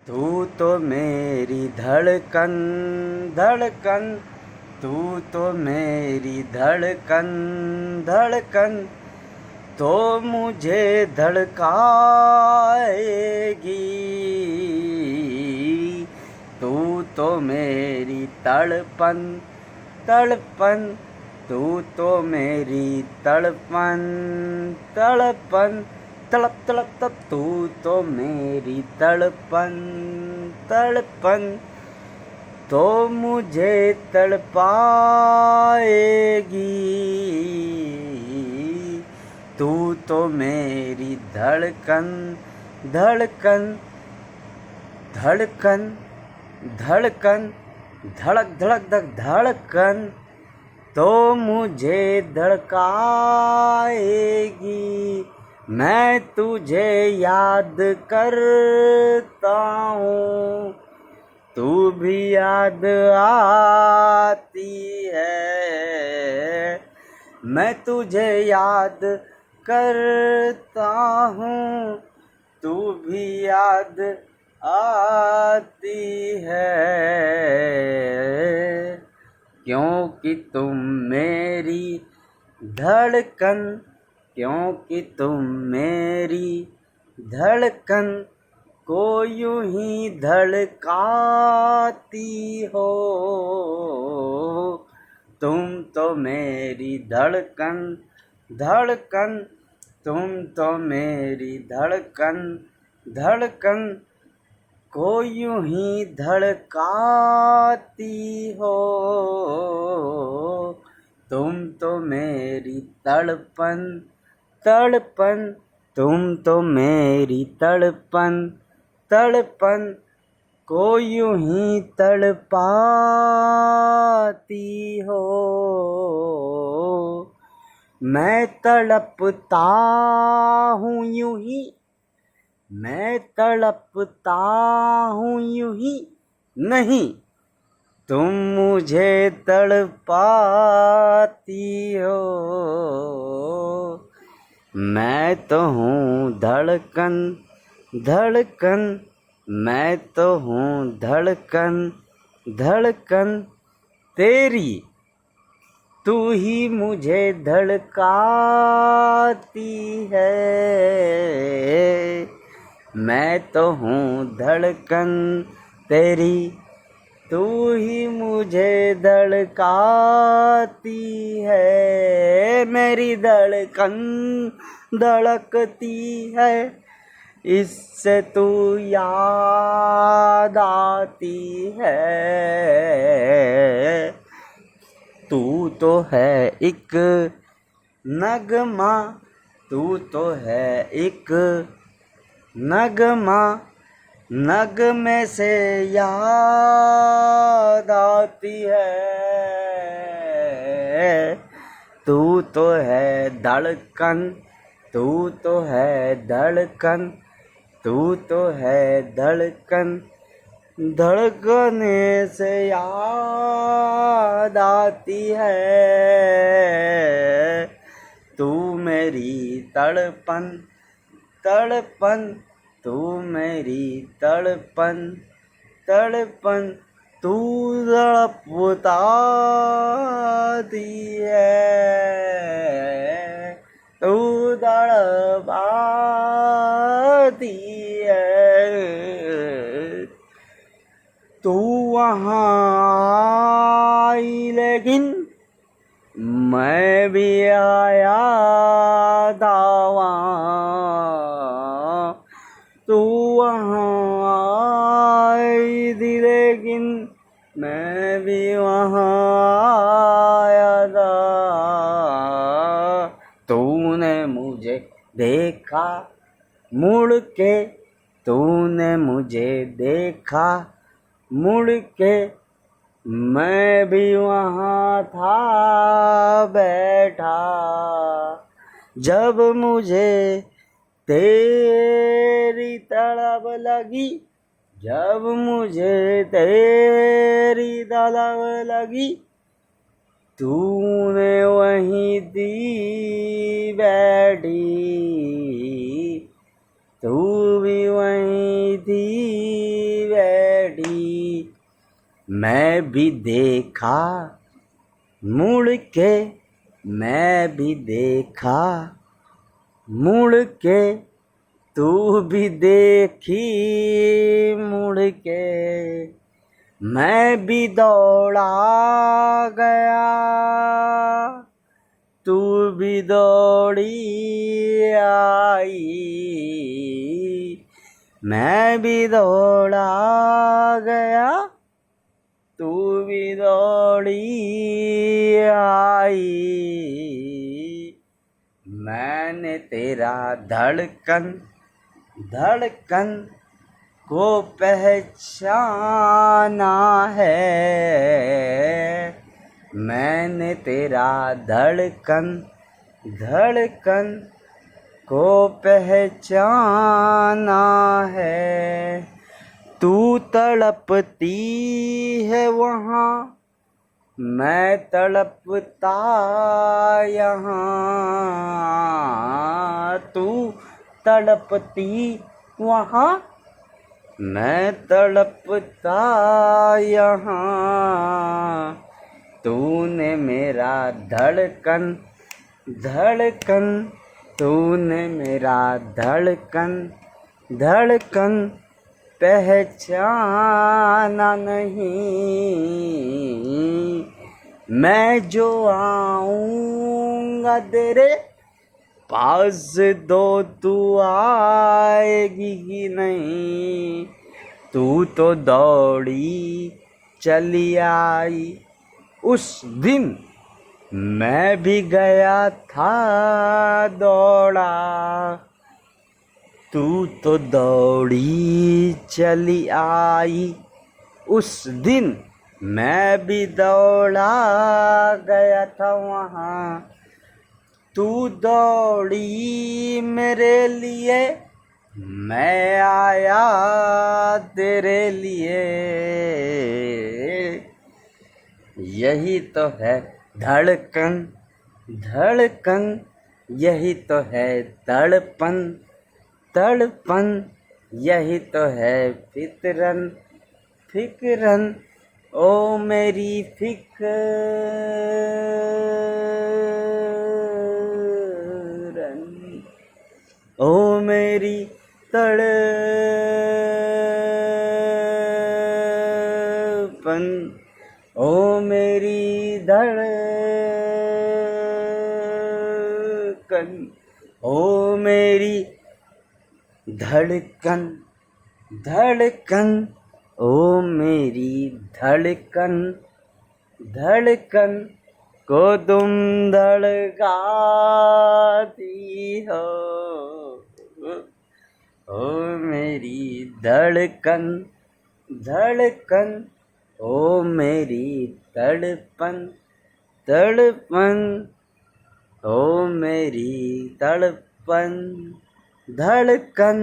तू तो मेरी धड़कन धड़कन, तू तो मेरी धड़कन धड़कन, तो मुझे धड़काएगी। तू तो मेरी तड़पन तड़पन, तू तो मेरी तड़पन तड़पन, तड़प तड़प तप, तू तो मेरी तड़पन तड़पन, तो मुझे तड़पाएगी। तू तो मेरी धड़कन धड़कन धड़कन धड़कन, धड़क धड़क धक धड़कन, तो मुझे धड़काएगी। मैं तुझे याद करता हूँ, तू भी याद आती है। मैं तुझे याद करता हूँ, तू भी याद आती है। क्योंकि तुम मेरी धड़कन, क्योंकि तुम मेरी धड़कन को यूं ही धड़काती हो। तुम तो मेरी धड़कन धड़कन, तुम तो मेरी धड़कन धड़कन को यूं ही धड़काती हो। तुम तो मेरी तड़पन तड़पन, तुम तो मेरी तड़पन तड़पन को यूं ही तड़पाती हो। मैं तड़पता हूँ यूं ही, मैं तड़पता हूँ यूं ही, नहीं तुम मुझे तड़पाती हो। मैं तो हूँ धड़कन धड़कन, मैं तो हूँ धड़कन धड़कन तेरी, तू ही मुझे धड़काती है। मैं तो हूँ धड़कन तेरी, तू ही मुझे धड़काती है। मेरी धड़कन धड़कती है, इससे तू याद आती है। तू तो है एक नगमा, तू तो है एक नगमा, नगमे से याद आती है। तू तो है धड़कन, तू तो है धड़कन, तू तो है धड़कन, धड़कने से याद आती है। तू मेरी तड़पन तड़पन, तू मेरी तड़पन तड़पन, तू तड़पती है, तू तड़पाती है। तू वहाँ आई लेकिन मैं भी आया था वहाँ। तू वहाँ आई थी लेकिन मैं भी वहाँ आया था। तूने मुझे देखा मुड़ के, तूने मुझे देखा मुड़ के, मैं भी वहाँ था बैठा। जब मुझे तेरी तड़प लगी, जब मुझे तेरी तड़प लगी, तूने वहीं थी बैठी, तू भी वहीं थी बैठी, मैं भी देखा मुड़ के, मैं भी देखा मुड़ के, तू भी देखी मुड़ के, मैं भी दौड़ा गया, तू भी दौड़ी आई, मैं भी दौड़ा गया, तू भी दौड़ी आई, मैंने तेरा धड़कन धड़कन को पहचाना है, मैंने तेरा धड़कन धड़कन को पहचाना है, तू तड़पती है वहाँ, मैं तड़पता यहाँ, तू तड़पती वहाँ, मैं तड़पता यहाँ, तूने मेरा धड़कन धड़कन, तूने मेरा धड़कन धड़कन पहचाना नहीं, मैं जो आऊँगा तेरे पास दो, तू आएगी ही नहीं, तू तो दौड़ी चली आई, उस दिन मैं भी गया था दौड़ा, तू तो दौड़ी चली आई, उस दिन मैं भी दौड़ा गया था वहाँ, तू दौड़ी मेरे लिए, मैं आया तेरे लिए, यही तो है धड़कन धड़कन, यही तो है तड़पन तड़पन, यही तो है फितरन फिक्रन, ओ मेरी फिक्रन, ओ मेरी तड़पन, ओ मेरी धड़कन, ओ मेरी धड़कन धड़कन, ओ मेरी धड़कन धड़कन को तुम धड़काती हो, ओ मेरी धड़कन धड़कन, ओ मेरी तड़पन तड़पन, ओ मेरी तड़पन धड़कन।